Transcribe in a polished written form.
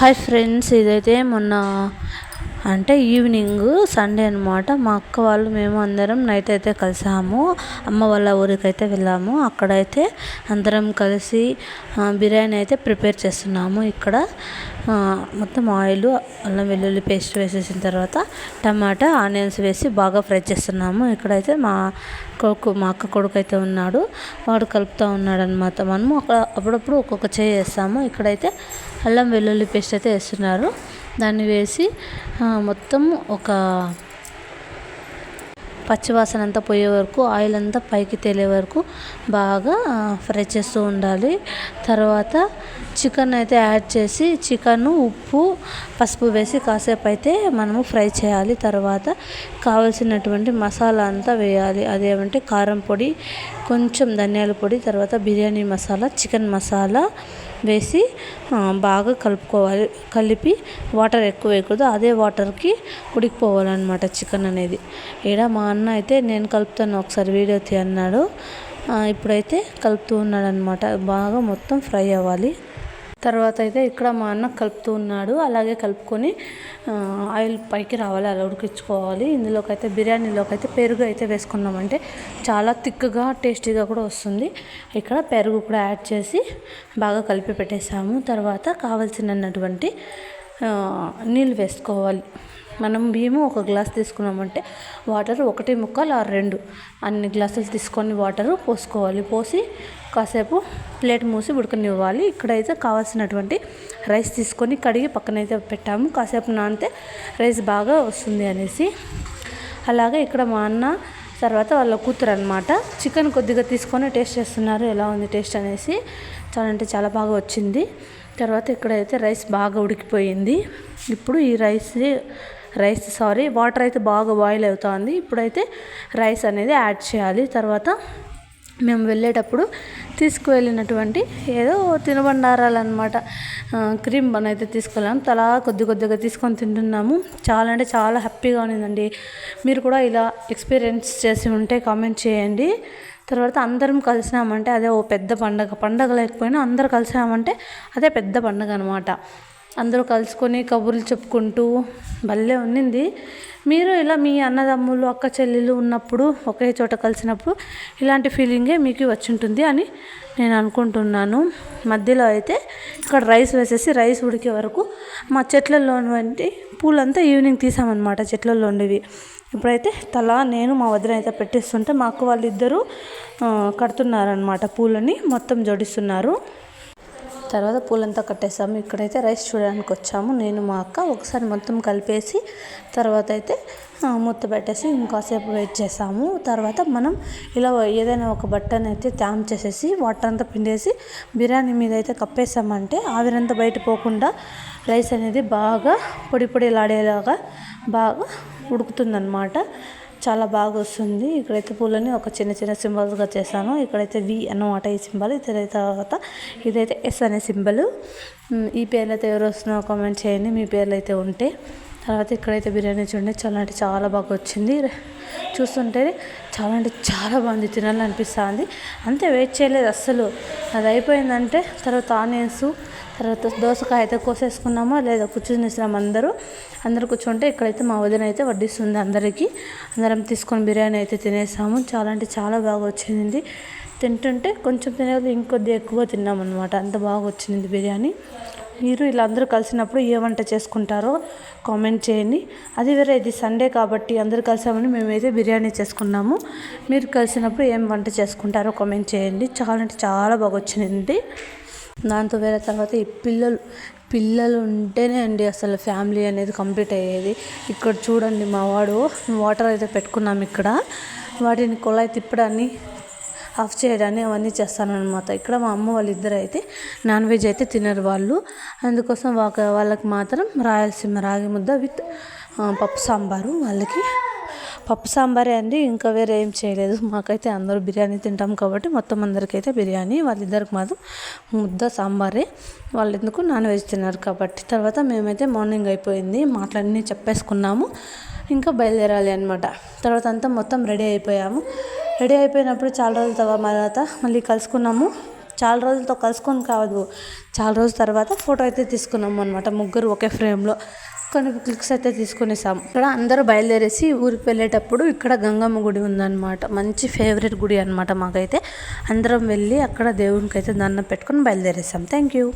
Hi friends, ఇదైతే మొన్న అంటే ఈవినింగ్ సండే అనమాట. మా అక్క వాళ్ళు మేము అందరం నైట్ అయితే కలిసాము. అమ్మ వాళ్ళ ఊరికి అయితే వెళ్ళాము. అక్కడైతే అందరం కలిసి బిర్యానీ అయితే ప్రిపేర్ చేస్తున్నాము. ఇక్కడ మొత్తం ఆయిల్, అల్లం వెల్లుల్లి పేస్ట్ వేసేసిన తర్వాత టమాటా, ఆనియన్స్ వేసి బాగా ఫ్రై చేస్తున్నాము. ఇక్కడైతే మా అక్క కొడుకు అయితే ఉన్నాడు, వాడు కలుపుతూ ఉన్నాడు అనమాట. మనము అప్పుడప్పుడు ఒక్కొక్క చేయి వేస్తాము. ఇక్కడైతే అల్లం వెల్లుల్లి పేస్ట్ అయితే వేస్తున్నారు. దాన్ని వేసి మొత్తం ఒక పచ్చివాసన అంతా పోయే వరకు, ఆయిల్ అంతా పైకి తేలే వరకు బాగా ఫ్రై చేస్తూ ఉండాలి. తర్వాత చికెన్ అయితే యాడ్ చేసి చికెన్, ఉప్పు, పసుపు వేసి కాసేపు అయితే మనము ఫ్రై చేయాలి. తర్వాత కావలసినటువంటి మసాలా అంతా వేయాలి. అదేమంటే కారం పొడి, కొంచెం ధనియాల పొడి, తర్వాత బిర్యానీ మసాలా, చికెన్ మసాలా వేసి బాగా కలుపుకోవాలి. కలిపి వాటర్ ఎక్కువ వేయకూడదు, అదే వాటర్కి ఉడికిపోవాలన్నమాట చికెన్ అనేది. మా అన్న అయితే నేను కలుపుతాను, ఒకసారి వీడియో తీ అన్నాడు. ఇప్పుడైతే కలుపుతూ ఉన్నాడు అనమాట. బాగా మొత్తం ఫ్రై అవ్వాలి. తర్వాత అయితే ఇక్కడ మా అన్న కలుపుతూ ఉన్నాడు. అలాగే కలుపుకొని ఆయిల్ పైకి రావాలి, అలా ఉడికించుకోవాలి. ఇందులోకి అయితే బిర్యానీలోకి అయితే పెరుగు అయితే వేసుకున్నామంటే చాలా థిక్గా టేస్టీగా కూడా వస్తుంది. ఇక్కడ పెరుగు కూడా యాడ్ చేసి బాగా కలిపి పెట్టేసాము. తర్వాత కావాల్సినటువంటి నీళ్ళు వేసుకోవాలి. మనం బియ్యము ఒక గ్లాస్ తీసుకున్నామంటే వాటర్ 1.25 అన్ని గ్లాసులు తీసుకొని వాటర్ పోసుకోవాలి. పోసి కాసేపు ప్లేట్ మూసి ఉడకనివ్వాలి. ఇక్కడైతే కావాల్సినటువంటి రైస్ తీసుకొని కడిగి పక్కనైతే పెట్టాము. కాసేపు నానితే రైస్ బాగా వస్తుంది అనేసి. అలాగే ఇక్కడ మా అన్న తర్వాత వాళ్ళ కూతురు అనమాట చికెన్ కొద్దిగా తీసుకొని టేస్ట్ చేస్తున్నారు, ఎలా ఉంది టేస్ట్ అనేసి. చాలా అంటే చాలా బాగా వచ్చింది. తర్వాత ఇక్కడైతే రైస్ బాగా ఉడికిపోయింది. ఇప్పుడు ఈ వాటర్ అయితే బాగా బాయిల్ అవుతుంది. ఇప్పుడైతే రైస్ అనేది యాడ్ చేయాలి. తర్వాత మేము వెళ్ళేటప్పుడు తీసుకువెళ్ళినటువంటి ఏదో తినుబండారాలు అనమాట, క్రీమ్ బన్ అయితే తీసుకెళ్ళాము. తలా కొద్దిగా తీసుకొని తింటున్నాము. చాలా అంటే చాలా హ్యాపీగా ఉన్నిందండి. మీరు కూడా ఇలా ఎక్స్పీరియన్స్ చేసి ఉంటే కామెంట్ చేయండి. తర్వాత అందరం కలిసినామంటే అదే ఓ పెద్ద పండగ లేకపోయినా అందరూ కలిసినామంటే అదే పెద్ద పండగ అనమాట. అందరూ కలుసుకొని కబుర్లు చెప్పుకుంటూ భలే ఉన్నింది. మీరు ఇలా మీ అన్నదమ్ములు, అక్క చెల్లెలు ఉన్నప్పుడు ఒకే చోట కలిసినప్పుడు ఇలాంటి ఫీలింగే మీకు వచ్చి ఉంటుంది అని నేను అనుకుంటున్నాను. మధ్యలో అయితే ఇక్కడ రైస్ వేసేసి రైస్ ఉడికే వరకు మా చెట్లలో వంటి పూలంతా ఈవినింగ్ తీసామన్నమాట, చెట్లలో ఉండేవి. ఇప్పుడైతే నేను మా వదిన అయితే పెట్టేస్తుంటే మా అక్క వాళ్ళిద్దరూ కడుతున్నారనమాట, పూలని మొత్తం జోడిస్తున్నారు. తర్వాత పూలంతా కట్టేసాము. ఇక్కడైతే రైస్ చూడడానికి వచ్చాము, నేను మా అక్క. ఒకసారి మొత్తం కలిపేసి తర్వాత అయితే మూత పెట్టేసి ఇంకాసేపు వెయిట్ చేసాము. తర్వాత మనం ఇలా ఏదైనా ఒక బట్టను అయితే ట్యామ్ చేసేసి వాటర్ అంతా పిండేసి బిర్యానీ మీద అయితే కప్పేసామంటే ఆవిరంతా బయట పోకుండా రైస్ అనేది బాగా పొడిలాడేలాగా బాగా ఉడుకుతుందన్నమాట. చాలా బాగా వస్తుంది. ఇక్కడైతే పూలని ఒక చిన్న సింబల్స్గా చేశాను. ఇక్కడైతే వి అన్నమాట ఈ సింబల్. తర్వాత ఇదైతే ఎస్ అనే సింబల్. ఈ పేర్లు అయితే ఎవరు వస్తున్నారో కామెంట్ చేయండి, మీ పేర్లు అయితే ఉంటే. తర్వాత ఇక్కడైతే బిర్యానీ చూడండి, చాలా అంటే చాలా బాగా వచ్చింది. చూస్తుంటే చాలా అంటే చాలా బాగుంది, తినాలనిపిస్తుంది. అంతే, వెయిట్ చేయలేదు అస్సలు. అది అయిపోయిందంటే తర్వాత ఆనియన్స్, తర్వాత దోసకాయ అయితే కోసేసుకున్నామో లేదా కూర్చునేసాము. అందరూ కూర్చుంటే ఇక్కడైతే మా వదిన అయితే వడ్డిస్తుంది అందరికీ. అందరం తీసుకొని బిర్యానీ అయితే తినేసాము. చాలా అంటే చాలా బాగా వచ్చింది. తింటుంటే కొంచెం తినేది ఇంకొద్ది ఎక్కువ తిన్నామన్నమాట, అంత బాగా వచ్చింది బిర్యానీ. మీరు ఇలా అందరూ కలిసినప్పుడు ఏ వంట చేసుకుంటారో కామెంట్ చేయండి. అది వేరే, ఇది సండే కాబట్టి అందరూ కలిసామని మేమైతే బిర్యానీ చేసుకున్నాము. మీరు కలిసినప్పుడు ఏం వంట చేసుకుంటారో కామెంట్ చేయండి. చాలా అంటే చాలా బాగా వచ్చింది. దాంతో వేరే తర్వాత ఈ పిల్లలు ఉంటేనే అండి అసలు ఫ్యామిలీ అనేది కంప్లీట్ అయ్యేది. ఇక్కడ చూడండి, మా వాడు వాటర్ అయితే పెట్టుకున్నాము ఇక్కడ. వాటిని కుళాయి తిప్పడాన్ని, ఆఫ్ చేయడాన్ని అవన్నీ చేస్తానన్నమాట. ఇక్కడ మా అమ్మ వాళ్ళిద్దరు అయితే నాన్ వెజ్ అయితే తినరు వాళ్ళు. అందుకోసం వాళ్ళకి మాత్రం రాయలసీమ రాగి ముద్ద విత్ పప్పు సాంబారు. వాళ్ళకి పప్పు సాంబారే అండి, ఇంకా వేరే ఏం చేయలేదు. మాకైతే అందరూ బిర్యానీ తింటాం కాబట్టి మొత్తం అందరికైతే బిర్యానీ, వాళ్ళిద్దరికి మాత్రం ముద్ద సాంబారే. వాళ్ళు ఎందుకు నాన్ వెజ్ తిన్నారు కాబట్టి. తర్వాత మేమైతే మార్నింగ్ అయిపోయింది, మాటలన్నీ చెప్పేసుకున్నాము, ఇంకా బయలుదేరాలి అనమాట. తర్వాత అంతా మొత్తం రెడీ అయిపోయాము. రెడీ అయిపోయినప్పుడు చాలా రోజుల తర్వాత మళ్ళీ కలుసుకున్నాము. చాలా రోజులతో కలుసుకొని కాదు, చాలా రోజుల తర్వాత ఫోటో అయితే తీసుకున్నాం అనమాట. ముగ్గురు ఒకే ఫ్రేమ్లో కొన్ని క్లిక్స్ అయితే తీసుకునేసాం. ఇక్కడ అందరూ బయలుదేరేసి ఊరికి వెళ్ళేటప్పుడు ఇక్కడ గంగమ్మ గుడి ఉందన్నమాట. మంచి ఫేవరెట్ గుడి అనమాట మాకైతే. అందరం వెళ్ళి అక్కడ దేవునికి అయితే దండం పెట్టుకొని బయలుదేరేసాం. Thank you.